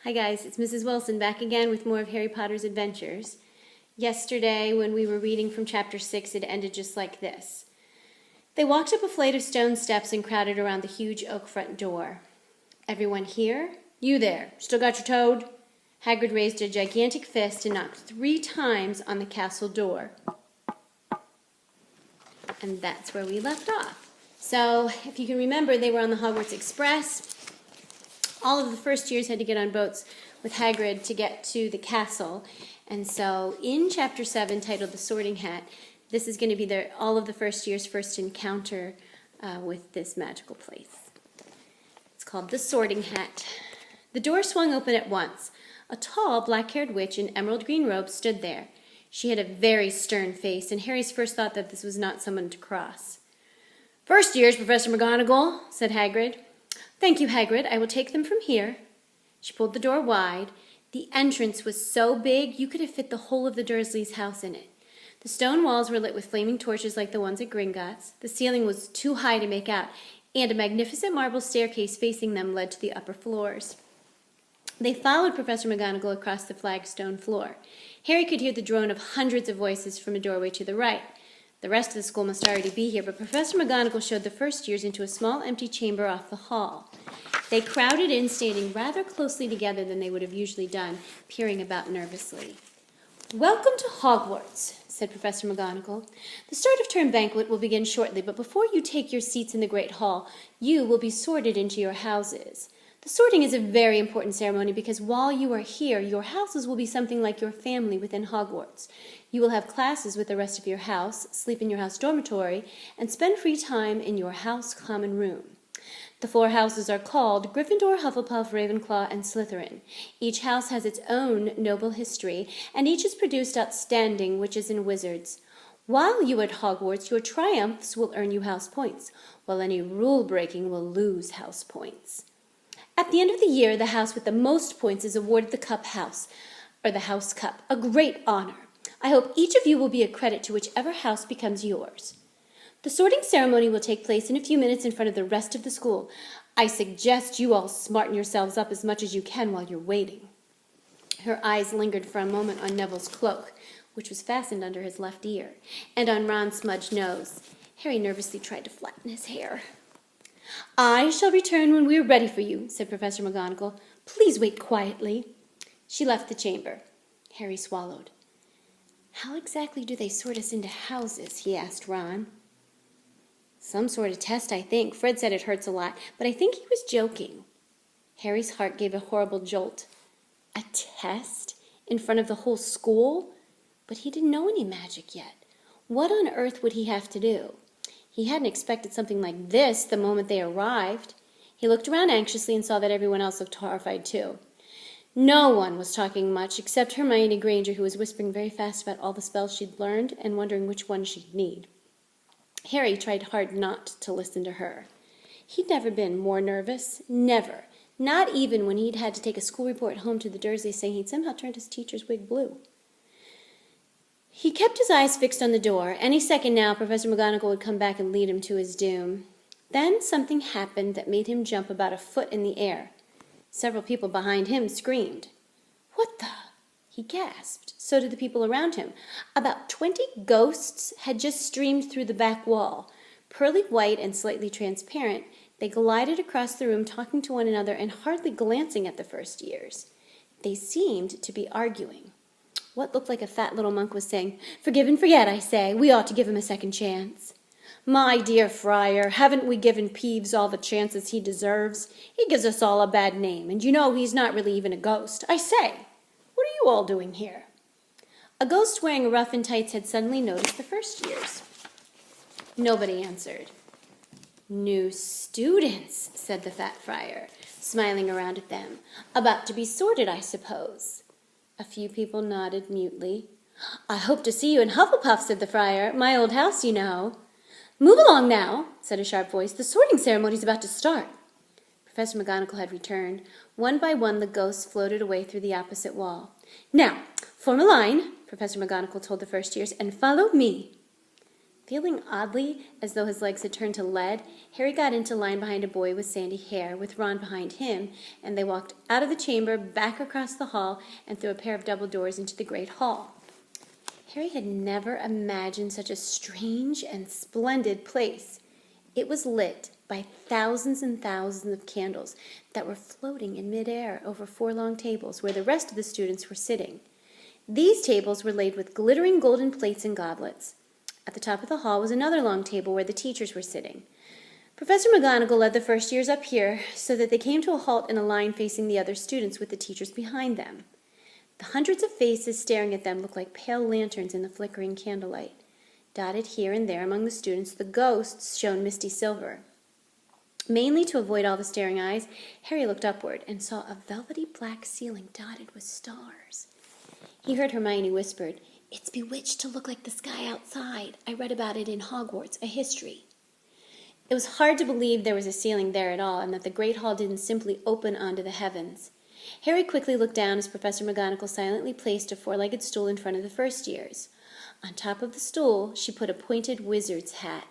Hi guys, it's Mrs. Wilson back again with more of Harry Potter's adventures. Yesterday, when we were reading from chapter 6, it ended just like this. They walked up a flight of stone steps and crowded around the huge oak front door. Everyone here? You there, still got your toad? Hagrid raised a gigantic fist and knocked 3 times on the castle door. And that's where we left off. So, if you can remember, they were on the Hogwarts Express. All of the first years had to get on boats with Hagrid to get to the castle. And so in Chapter 7, titled The Sorting Hat, this is going to be all of the first year's first encounter with this magical place. It's called The Sorting Hat. The door swung open at once. A tall, black-haired witch in emerald green robes stood there. She had a very stern face, and Harry's first thought that this was not someone to cross. "First years, Professor McGonagall," said Hagrid. "Thank you, Hagrid. I will take them from here." She pulled the door wide. The entrance was so big you could have fit the whole of the Dursleys' house in it. The stone walls were lit with flaming torches like the ones at Gringotts. The ceiling was too high to make out, and a magnificent marble staircase facing them led to the upper floors. They followed Professor McGonagall across the flagstone floor. Harry could hear the drone of hundreds of voices from a doorway to the right. The rest of the school must already be here, but Professor McGonagall showed the first years into a small empty chamber off the hall. They crowded in, standing rather closely together than they would have usually done, peering about nervously. "Welcome to Hogwarts," said Professor McGonagall. "The start of term banquet will begin shortly, but before you take your seats in the Great Hall, you will be sorted into your houses. The sorting is a very important ceremony because while you are here, your houses will be something like your family within Hogwarts. You will have classes with the rest of your house, sleep in your house dormitory, and spend free time in your house common room. The 4 houses are called Gryffindor, Hufflepuff, Ravenclaw, and Slytherin. Each house has its own noble history, and each has produced outstanding witches and wizards. While you are at Hogwarts, your triumphs will earn you house points, while any rule-breaking will lose house points. At the end of the year, the house with the most points is awarded the Cup House, or the House Cup, a great honor. I hope each of you will be a credit to whichever house becomes yours. The sorting ceremony will take place in a few minutes in front of the rest of the school. I suggest you all smarten yourselves up as much as you can while you're waiting." Her eyes lingered for a moment on Neville's cloak, which was fastened under his left ear, and on Ron's smudged nose. Harry nervously tried to flatten his hair. "I shall return when we are ready for you," said Professor McGonagall. "Please wait quietly." She left the chamber. Harry swallowed. "How exactly do they sort us into houses?" he asked Ron. "Some sort of test, I think. Fred said it hurts a lot, but I think he was joking." Harry's heart gave a horrible jolt. A test? In front of the whole school? But he didn't know any magic yet. What on earth would he have to do? He hadn't expected something like this the moment they arrived. He looked around anxiously and saw that everyone else looked horrified too. No one was talking much except Hermione Granger, who was whispering very fast about all the spells she'd learned and wondering which one she'd need. Harry tried hard not to listen to her. He'd never been more nervous. Never. Not even when he'd had to take a school report home to the Dursleys saying he'd somehow turned his teacher's wig blue. He kept his eyes fixed on the door. Any second now, Professor McGonagall would come back and lead him to his doom. Then something happened that made him jump about a foot in the air. Several people behind him screamed. "What the?" he gasped. So did the people around him. About 20 ghosts had just streamed through the back wall. Pearly white and slightly transparent, they glided across the room, talking to one another and hardly glancing at the first years. They seemed to be arguing. What looked like a fat little monk was saying, "Forgive and forget, I say. We ought to give him a second chance." "My dear Friar, haven't we given Peeves all the chances he deserves? He gives us all a bad name, and you know he's not really even a ghost. I say, what are you all doing here?" A ghost wearing a ruff and tights had suddenly noticed the first years. Nobody answered. "New students," said the fat friar, smiling around at them. "About to be sorted, I suppose." A few people nodded mutely. "I hope to see you in Hufflepuff," said the friar. "My old house, you know." "Move along now," said a sharp voice. "The sorting ceremony's about to start." Professor McGonagall had returned. One by one, the ghosts floated away through the opposite wall. "Now, form a line," Professor McGonagall told the first years, "and follow me." Feeling oddly as though his legs had turned to lead, Harry got into line behind a boy with sandy hair, with Ron behind him, and they walked out of the chamber, back across the hall, and through a pair of double doors into the great hall. Harry had never imagined such a strange and splendid place. It was lit by thousands and thousands of candles that were floating in midair over 4 long tables where the rest of the students were sitting. These tables were laid with glittering golden plates and goblets. At the top of the hall was another long table where the teachers were sitting. Professor McGonagall led the first years up here so that they came to a halt in a line facing the other students with the teachers behind them. The hundreds of faces staring at them looked like pale lanterns in the flickering candlelight. Dotted here and there among the students, the ghosts shone misty silver. Mainly to avoid all the staring eyes, Harry looked upward and saw a velvety black ceiling dotted with stars. He heard Hermione whispered, "It's bewitched to look like the sky outside. I read about it in Hogwarts, a history." It was hard to believe there was a ceiling there at all, and that the great hall didn't simply open onto the heavens. Harry quickly looked down as Professor McGonagall silently placed a 4-legged stool in front of the first years. On top of the stool, she put a pointed wizard's hat.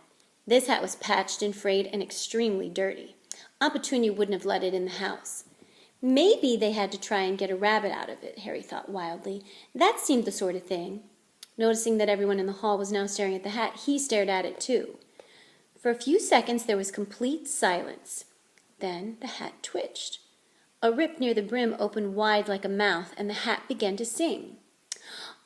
This hat was patched and frayed and extremely dirty. Aunt Petunia wouldn't have let it in the house. Maybe they had to try and get a rabbit out of it, Harry thought wildly. That seemed the sort of thing. Noticing that everyone in the hall was now staring at the hat, he stared at it too. For a few seconds there was complete silence. Then the hat twitched. A rip near the brim opened wide like a mouth, and the hat began to sing.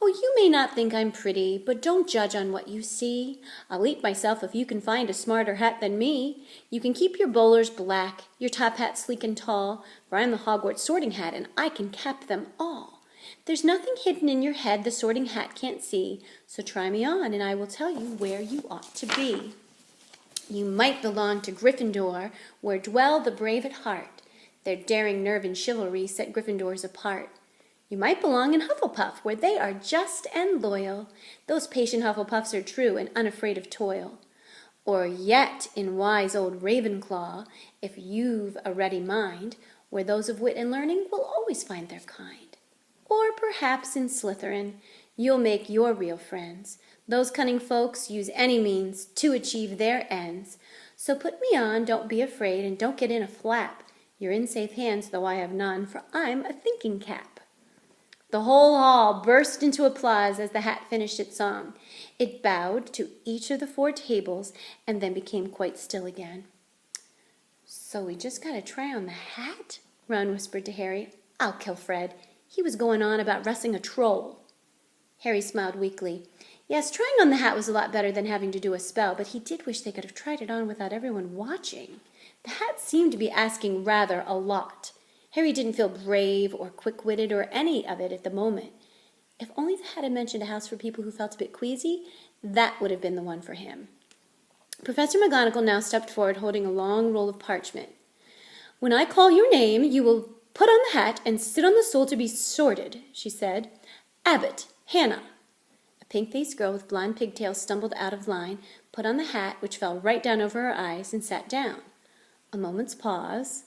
"Oh, you may not think I'm pretty, but don't judge on what you see. I'll eat myself if you can find a smarter hat than me. You can keep your bowlers black, your top hat sleek and tall, for I'm the Hogwarts sorting hat, and I can cap them all. There's nothing hidden in your head the sorting hat can't see, so try me on, and I will tell you where you ought to be. You might belong to Gryffindor, where dwell the brave at heart. Their daring nerve and chivalry set Gryffindors apart. You might belong in Hufflepuff, where they are just and loyal. Those patient Hufflepuffs are true and unafraid of toil. Or yet in wise old Ravenclaw, if you've a ready mind, where those of wit and learning will always find their kind. Or perhaps in Slytherin, you'll make your real friends. Those cunning folks use any means to achieve their ends. So put me on, don't be afraid, and don't get in a flap. You're in safe hands, though I have none, for I'm a thinking cap." The whole hall burst into applause as the hat finished its song. It bowed to each of the 4 tables and then became quite still again. "So we just got to try on the hat?" Ron whispered to Harry. "I'll kill Fred. He was going on about wrestling a troll." Harry smiled weakly. Yes, trying on the hat was a lot better than having to do a spell, but he did wish they could have tried it on without everyone watching. The hat seemed to be asking rather a lot. Harry didn't feel brave or quick-witted or any of it at the moment. If only the hat had mentioned a house for people who felt a bit queasy, that would have been the one for him. Professor McGonagall now stepped forward holding a long roll of parchment. "When I call your name, you will put on the hat and sit on the stool to be sorted," she said. "Abbott, Hannah." A pink-faced girl with blonde pigtails stumbled out of line, put on the hat, which fell right down over her eyes, and sat down. A moment's pause.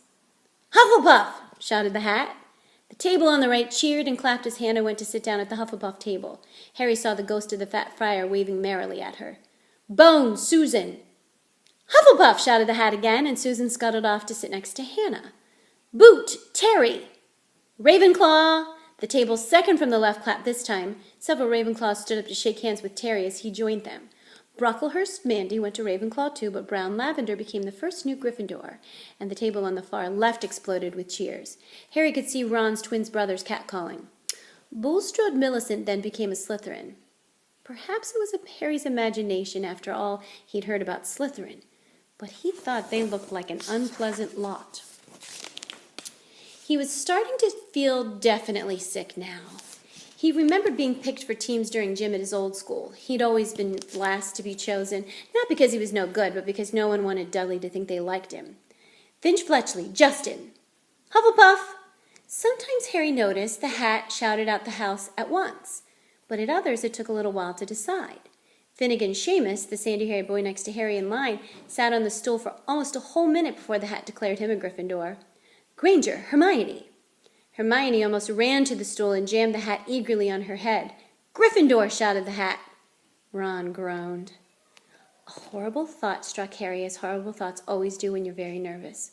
"Hufflepuff!" shouted the hat. The table on the right cheered and clapped as Hannah went to sit down at the Hufflepuff table. Harry saw the ghost of the fat friar waving merrily at her. "Bones, Susan!" "Hufflepuff!" shouted the hat again, and Susan scuttled off to sit next to Hannah. "Boot, Terry!" "Ravenclaw!" The table's second from the left clapped this time. Several Ravenclaws stood up to shake hands with Terry as he joined them. Brocklehurst Mandy went to Ravenclaw too, but Brown Lavender became the first new Gryffindor, and the table on the far left exploded with cheers. Harry could see Ron's twin brothers catcalling. Bulstrode Millicent then became a Slytherin. Perhaps it was Harry's imagination after all he'd heard about Slytherin, but he thought they looked like an unpleasant lot. He was starting to feel definitely sick now. He remembered being picked for teams during gym at his old school. He'd always been last to be chosen, not because he was no good, but because no one wanted Dudley to think they liked him. "Finch Fletchley, Justin." "Hufflepuff." Sometimes Harry noticed the hat shouted out the house at once, but at others it took a little while to decide. Finnegan Seamus, the sandy-haired boy next to Harry in line, sat on the stool for almost a whole minute before the hat declared him a Gryffindor. "Granger, Hermione." Hermione almost ran to the stool and jammed the hat eagerly on her head. "Gryffindor!" shouted the hat. Ron groaned. A horrible thought struck Harry, as horrible thoughts always do when you're very nervous.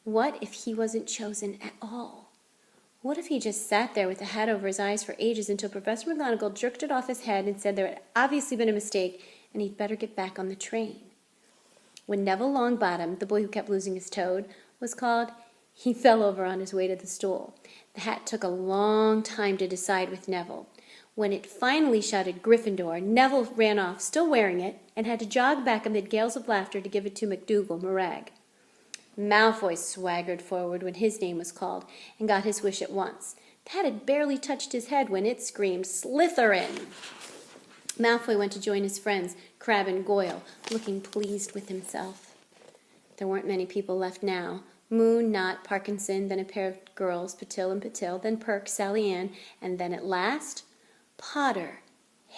What if he wasn't chosen at all? What if he just sat there with the hat over his eyes for ages until Professor McGonagall jerked it off his head and said there had obviously been a mistake and he'd better get back on the train? When Neville Longbottom, the boy who kept losing his toad, was called, he fell over on his way to the stool. The hat took a long time to decide with Neville. When it finally shouted Gryffindor, Neville ran off, still wearing it, and had to jog back amid gales of laughter to give it to McDougal Morag. Malfoy swaggered forward when his name was called and got his wish at once. The hat had barely touched his head when it screamed, Slytherin! Malfoy went to join his friends, Crabbe and Goyle, looking pleased with himself. There weren't many people left now. Moon, Knot, Parkinson, then a pair of girls, Patil and Patil, then Perk, Sally Ann, and then at last, Potter,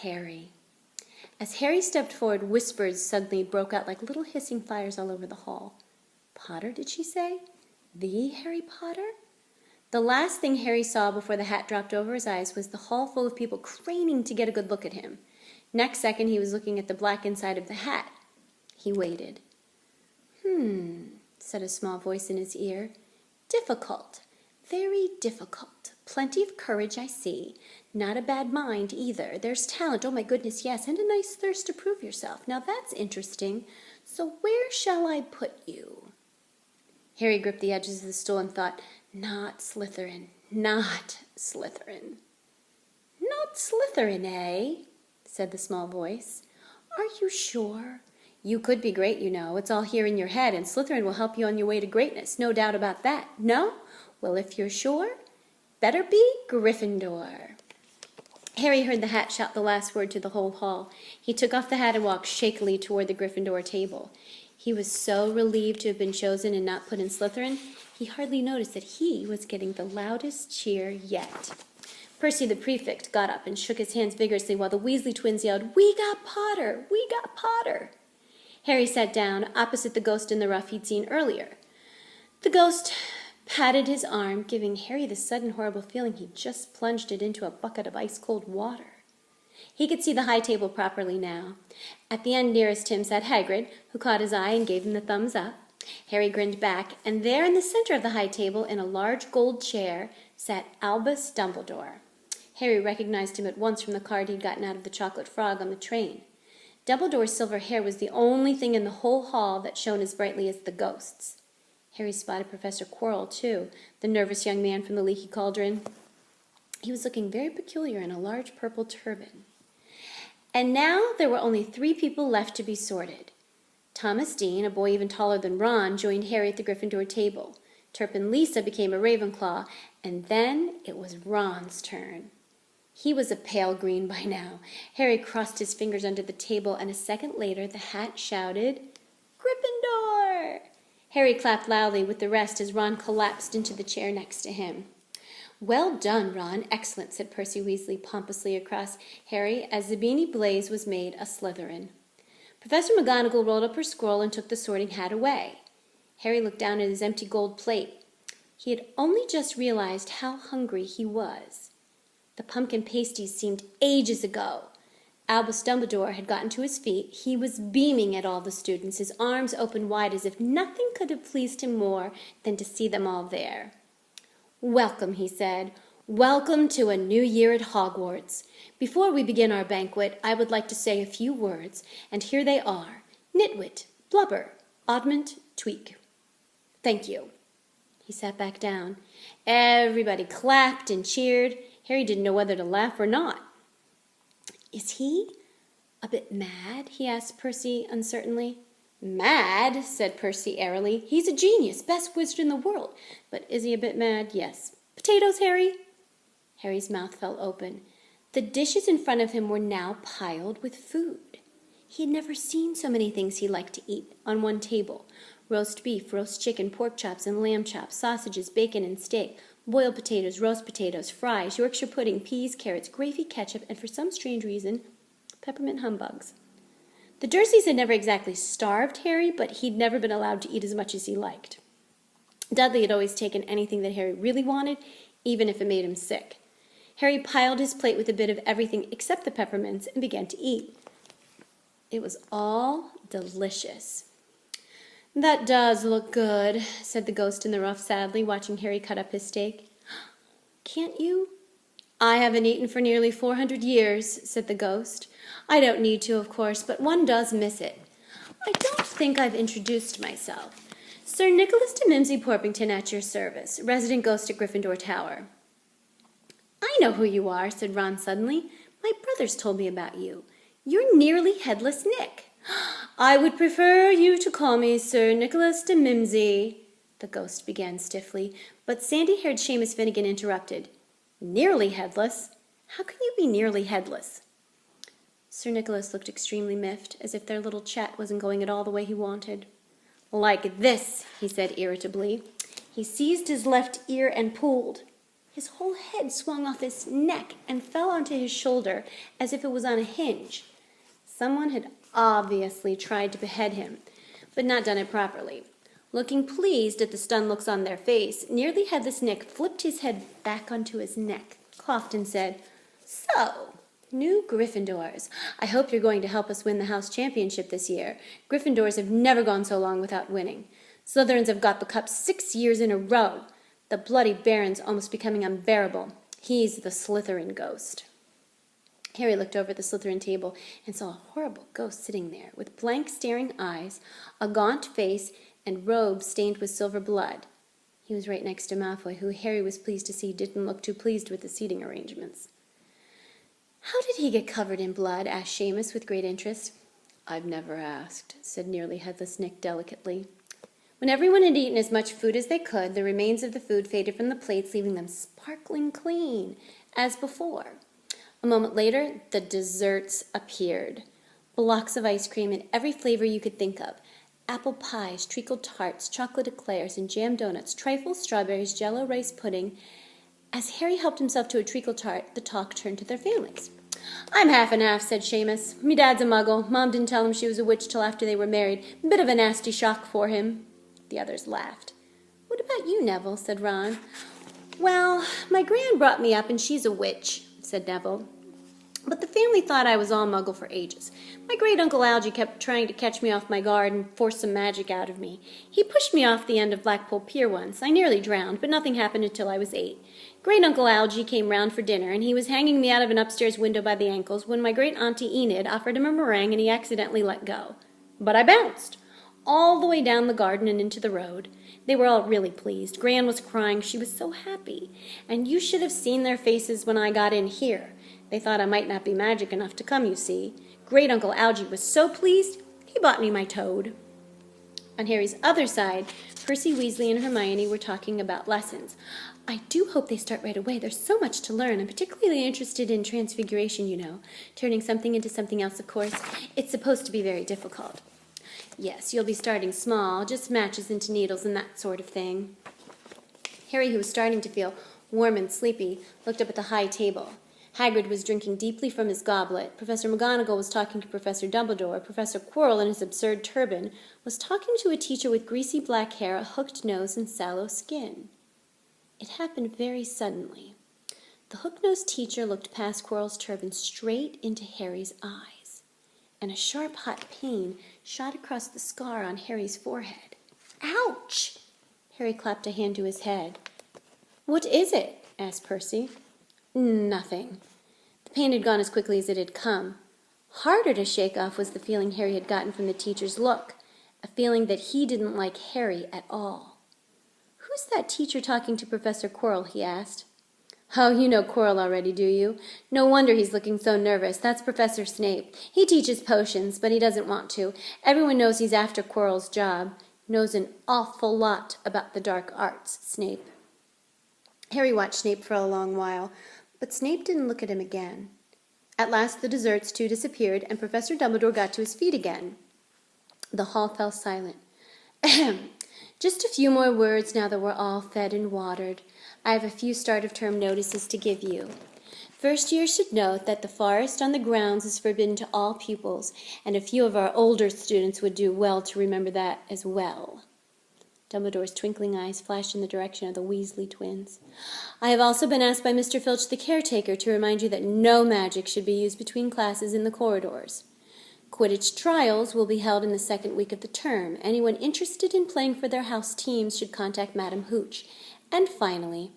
Harry. As Harry stepped forward, whispers suddenly broke out like little hissing fires all over the hall. Potter, did she say? The Harry Potter? The last thing Harry saw before the hat dropped over his eyes was the hall full of people craning to get a good look at him. Next second, he was looking at the black inside of the hat. He waited. Said a small voice in his ear. Difficult. Very difficult. Plenty of courage, I see. Not a bad mind, either. There's talent, oh my goodness, yes, and a nice thirst to prove yourself. Now that's interesting. So where shall I put you? Harry gripped the edges of the stool and thought, not Slytherin, not Slytherin. Not Slytherin, eh? Said the small voice. Are you sure? You could be great, you know. It's all here in your head, and Slytherin will help you on your way to greatness. No doubt about that. No? Well, if you're sure, better be Gryffindor. Harry heard the hat shout the last word to the whole hall. He took off the hat and walked shakily toward the Gryffindor table. He was so relieved to have been chosen and not put in Slytherin, he hardly noticed that he was getting the loudest cheer yet. Percy the prefect got up and shook his hands vigorously while the Weasley twins yelled, We got Potter! We got Potter! Harry sat down opposite the ghost in the ruff he'd seen earlier. The ghost patted his arm, giving Harry the sudden horrible feeling he'd just plunged it into a bucket of ice-cold water. He could see the high table properly now. At the end nearest him sat Hagrid, who caught his eye and gave him the thumbs up. Harry grinned back, and there in the center of the high table, in a large gold chair, sat Albus Dumbledore. Harry recognized him at once from the card he'd gotten out of the chocolate frog on the train. Dumbledore's silver hair was the only thing in the whole hall that shone as brightly as the ghost's. Harry spotted Professor Quirrell, too, the nervous young man from the leaky cauldron. He was looking very peculiar in a large purple turban. And now there were only 3 people left to be sorted. Thomas Dean, a boy even taller than Ron, joined Harry at the Gryffindor table. Turpin Lisa became a Ravenclaw, and then it was Ron's turn. He was a pale green by now. Harry crossed his fingers under the table, and a second later the hat shouted, Gryffindor! Harry clapped loudly with the rest as Ron collapsed into the chair next to him. Well done, Ron. Excellent, said Percy Weasley pompously across Harry as Zabini Blaze was made a Slytherin. Professor McGonagall rolled up her scroll and took the sorting hat away. Harry looked down at his empty gold plate. He had only just realized how hungry he was. The pumpkin pasties seemed ages ago. Albus Dumbledore had gotten to his feet. He was beaming at all the students, his arms open wide as if nothing could have pleased him more than to see them all there. Welcome, he said. Welcome to a new year at Hogwarts. Before we begin our banquet, I would like to say a few words, and here they are. Nitwit, Blubber, Oddment, Tweak. Thank you. He sat back down. Everybody clapped and cheered. Harry didn't know whether to laugh or not. Is he a bit mad? He asked Percy uncertainly. Mad, said Percy airily. He's a genius, best wizard in the world. But is he a bit mad? Yes. Potatoes, Harry? Harry's mouth fell open. The dishes in front of him were now piled with food. He had never seen so many things he liked to eat on one table. Roast beef, roast chicken, pork chops and lamb chops, sausages, bacon and steak, boiled potatoes, roast potatoes, fries, Yorkshire pudding, peas, carrots, gravy, ketchup, and for some strange reason, peppermint humbugs. The Dursleys had never exactly starved Harry, but he'd never been allowed to eat as much as he liked. Dudley had always taken anything that Harry really wanted, even if it made him sick. Harry piled his plate with a bit of everything except the peppermints and began to eat. It was all delicious. "That does look good," said the ghost in the rough sadly, watching Harry cut up his steak. "Can't you?" "I haven't eaten for nearly 400 years," said the ghost. "I don't need to, of course, but one does miss it. I don't think I've introduced myself. Sir Nicholas de Mimsy Porpington at your service, resident ghost at Gryffindor Tower." "I know who you are," said Ron suddenly. "My brothers told me about you. You're Nearly Headless Nick." "I would prefer you to call me Sir Nicholas de Mimsy," the ghost began stiffly, but sandy-haired Seamus Finnegan interrupted. "Nearly headless? How can you be nearly headless?" Sir Nicholas looked extremely miffed, as if their little chat wasn't going at all the way he wanted. "Like this," he said irritably. He seized his left ear and pulled. His whole head swung off his neck and fell onto his shoulder as if it was on a hinge. Someone had obviously tried to behead him, but not done it properly. Looking pleased at the stunned looks on their face, Nearly Headless Nick flipped his head back onto his neck, coughed, and said, "So, new Gryffindors. I hope you're going to help us win the house championship this year. Gryffindors have never gone so long without winning. Slytherins have got the cup 6 years in a row. The bloody Baron's almost becoming unbearable. He's the Slytherin ghost." Harry looked over at the Slytherin table and saw a horrible ghost sitting there, with blank staring eyes, a gaunt face, and robes stained with silver blood. He was right next to Malfoy, who Harry was pleased to see didn't look too pleased with the seating arrangements. "How did he get covered in blood?" asked Seamus with great interest. "I've never asked," said Nearly Headless Nick delicately. When everyone had eaten as much food as they could, the remains of the food faded from the plates, leaving them sparkling clean, as before. A moment later, the desserts appeared. Blocks of ice cream in every flavor you could think of. Apple pies, treacle tarts, chocolate eclairs, and jam donuts, trifles, strawberries, jello rice pudding. As Harry helped himself to a treacle tart, the talk turned to their families. "I'm half and half," said Seamus. "Me dad's a muggle. Mom didn't tell him she was a witch till after they were married. Bit of a nasty shock for him." The others laughed. "What about you, Neville?" said Ron. "Well, my gran brought me up, and she's a witch," said Neville. "But the family thought I was all muggle for ages. My great-uncle Algy kept trying to catch me off my guard and force some magic out of me. He pushed me off the end of Blackpool Pier once. I nearly drowned, but nothing happened until I was 8. Great-uncle Algy came round for dinner, and he was hanging me out of an upstairs window by the ankles when my great-auntie Enid offered him a meringue, and he accidentally let go. But I bounced all the way down the garden and into the road. They were all really pleased. Gran was crying. She was so happy. And you should have seen their faces when I got in here. They thought I might not be magic enough to come, you see. Great-uncle Algy was so pleased, he bought me my toad." On Harry's other side, Percy Weasley and Hermione were talking about lessons. "I do hope they start right away. There's so much to learn. I'm particularly interested in transfiguration, you know. Turning something into something else, of course. It's supposed to be very difficult." "Yes, you'll be starting small, just matches into needles and that sort of thing." Harry, who was starting to feel warm and sleepy, looked up at the high table. Hagrid was drinking deeply from his goblet. Professor McGonagall was talking to Professor Dumbledore. Professor Quirrell, in his absurd turban, was talking to a teacher with greasy black hair, a hooked nose, and sallow skin. It happened very suddenly. The hook-nosed teacher looked past Quirrell's turban straight into Harry's eyes, and a sharp, hot pain shot across the scar on Harry's forehead. "Ouch!" Harry clapped a hand to his head. "What is it?" asked Percy. "Nothing." The pain had gone as quickly as it had come. Harder to shake off was the feeling Harry had gotten from the teacher's look, a feeling that he didn't like Harry at all. "Who's that teacher talking to Professor Quirrell?" he asked. "Oh, you know Quirrell already, do you? No wonder he's looking so nervous. That's Professor Snape. He teaches potions, but he doesn't want to. Everyone knows he's after Quirrell's job. Knows an awful lot about the dark arts, Snape." Harry watched Snape for a long while, but Snape didn't look at him again. At last the desserts, too, disappeared, and Professor Dumbledore got to his feet again. The hall fell silent. "Ahem. Just a few more words now that we're all fed and watered. I have a few start-of-term notices to give you. First year should note that the forest on the grounds is forbidden to all pupils, and a few of our older students would do well to remember that as well." Dumbledore's twinkling eyes flashed in the direction of the Weasley twins. "I have also been asked by Mr. Filch, the caretaker, to remind you that no magic should be used between classes in the corridors." Quidditch trials will be held in the second week of the term. Anyone interested in playing for their house teams should contact Madam Hooch. And finally,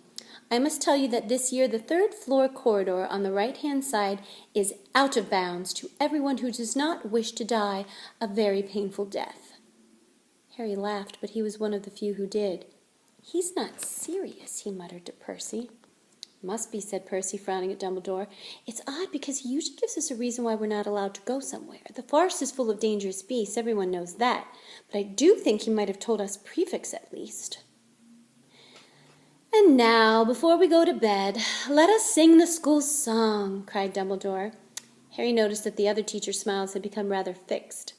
I must tell you that this year the third-floor corridor on the right-hand side is out of bounds to everyone who does not wish to die a very painful death. Harry laughed, but he was one of the few who did. "He's not serious," he muttered to Percy. "Must be," said Percy, frowning at Dumbledore. "It's odd because he usually gives us a reason why we're not allowed to go somewhere. The forest is full of dangerous beasts, everyone knows that. But I do think he might have told us prefects at least." "And now, before we go to bed, let us sing the school song," cried Dumbledore. Harry noticed that the other teachers' smiles had become rather fixed.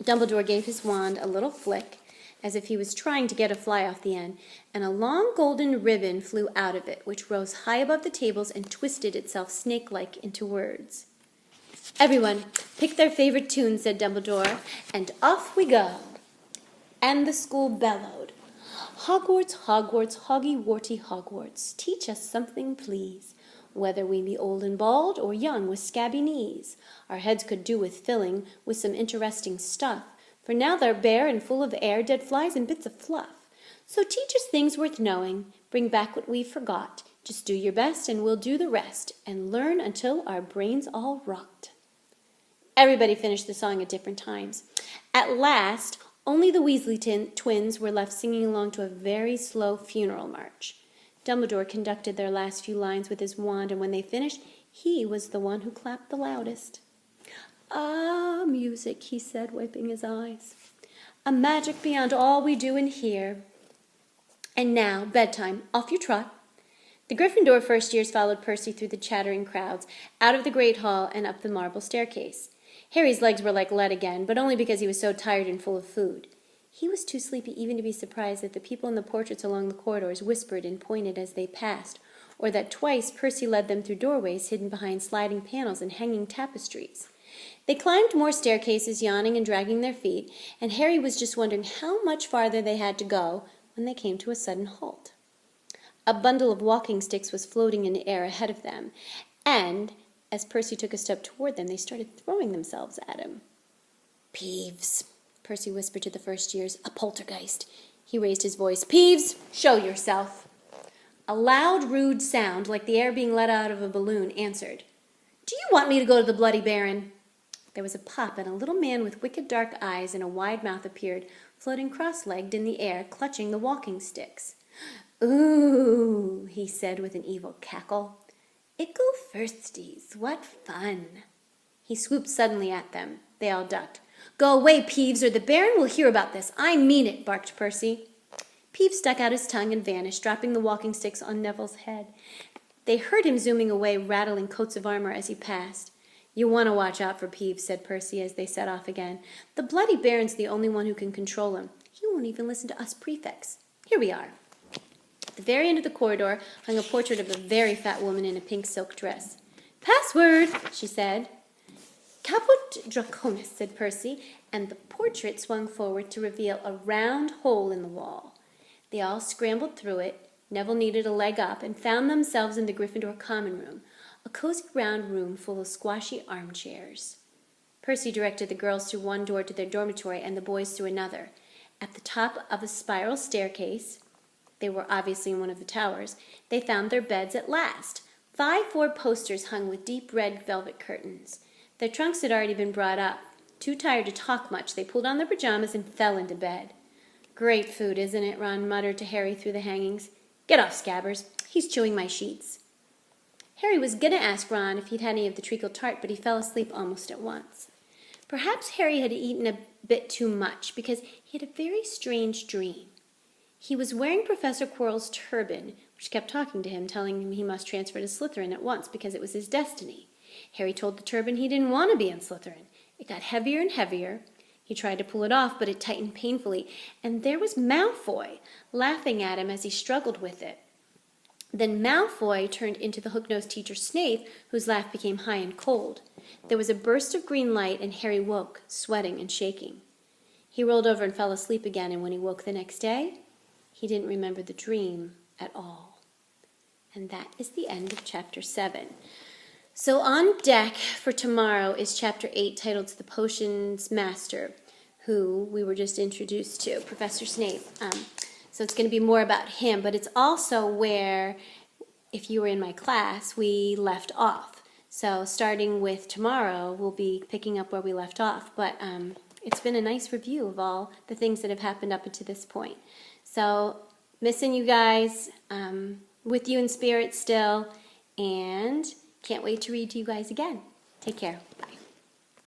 Dumbledore gave his wand a little flick, as if he was trying to get a fly off the end, and a long golden ribbon flew out of it, which rose high above the tables and twisted itself snake-like into words. "Everyone, pick their favorite tune," said Dumbledore, "and off we go." And the school bellowed, "Hogwarts, Hogwarts, Hoggy-Warty Hogwarts, teach us something, please. Whether we be old and bald, or young with scabby knees, our heads could do with filling with some interesting stuff, for now they're bare and full of air, dead flies and bits of fluff. So teach us things worth knowing, bring back what we forgot. Just do your best and we'll do the rest, and learn until our brains all rot." Everybody finished the song at different times. At last, only the Weasley twins were left singing along to a very slow funeral march. Dumbledore conducted their last few lines with his wand, and when they finished, he was the one who clapped the loudest. "Ah, music," he said, wiping his eyes. "A magic beyond all we do and hear. And now, bedtime. Off you trot." The Gryffindor first years followed Percy through the chattering crowds, out of the great hall and up the marble staircase. Harry's legs were like lead again, but only because he was so tired and full of food. He was too sleepy even to be surprised that the people in the portraits along the corridors whispered and pointed as they passed, or that twice Percy led them through doorways hidden behind sliding panels and hanging tapestries. They climbed more staircases, yawning and dragging their feet, and Harry was just wondering how much farther they had to go when they came to a sudden halt. A bundle of walking sticks was floating in the air ahead of them, and as Percy took a step toward them, they started throwing themselves at him. "Peeves," Percy whispered to the first years, "a poltergeist." He raised his voice. "Peeves, show yourself." A loud, rude sound, like the air being let out of a balloon, answered. "Do you want me to go to the Bloody Baron?" There was a pop, and a little man with wicked dark eyes and a wide mouth appeared, floating cross-legged in the air, clutching the walking sticks. "Ooh," he said with an evil cackle. "Ickle thirsties, what fun." He swooped suddenly at them. They all ducked. "Go away, Peeves, or the Baron will hear about this. I mean it," barked Percy. Peeves stuck out his tongue and vanished, dropping the walking sticks on Neville's head. They heard him zooming away, rattling coats of armor as he passed. "You want to watch out for Peeves," said Percy as they set off again. "The Bloody Baron's the only one who can control him. He won't even listen to us prefects. Here we are." At the very end of the corridor hung a portrait of a very fat woman in a pink silk dress. "Password," she said. "Caput Draconis," said Percy, and the portrait swung forward to reveal a round hole in the wall. They all scrambled through it. Neville needed a leg up and found themselves in the Gryffindor common room, a cozy round room full of squashy armchairs. Percy directed the girls through one door to their dormitory and the boys through another. At the top of a spiral staircase, they were obviously in one of the towers, they found their beds at last. 5 four-posters hung with deep red velvet curtains. Their trunks had already been brought up. Too tired to talk much, they pulled on their pajamas and fell into bed. "Great food, isn't it?" Ron muttered to Harry through the hangings. "Get off, Scabbers. He's chewing my sheets." Harry was going to ask Ron if he'd had any of the treacle tart, but he fell asleep almost at once. Perhaps Harry had eaten a bit too much, because he had a very strange dream. He was wearing Professor Quirrell's turban, which kept talking to him, telling him he must transfer to Slytherin at once because it was his destiny. Harry told the turban he didn't want to be in Slytherin. It got heavier and heavier. He tried to pull it off, but it tightened painfully, and there was Malfoy, laughing at him as he struggled with it. Then Malfoy turned into the hook-nosed teacher Snape, whose laugh became high and cold. There was a burst of green light, and Harry woke, sweating and shaking. He rolled over and fell asleep again, and when he woke the next day, he didn't remember the dream at all. And that is the end of Chapter 7. So on deck for tomorrow is Chapter 8, titled The Potions Master, who we were just introduced to, Professor Snape. So it's going to be more about him, but it's also where, if you were in my class, we left off. So starting with tomorrow, we'll be picking up where we left off. But it's been a nice review of all the things that have happened up to this point. So missing you guys, with you in spirit still, and can't wait to read to you guys again. Take care.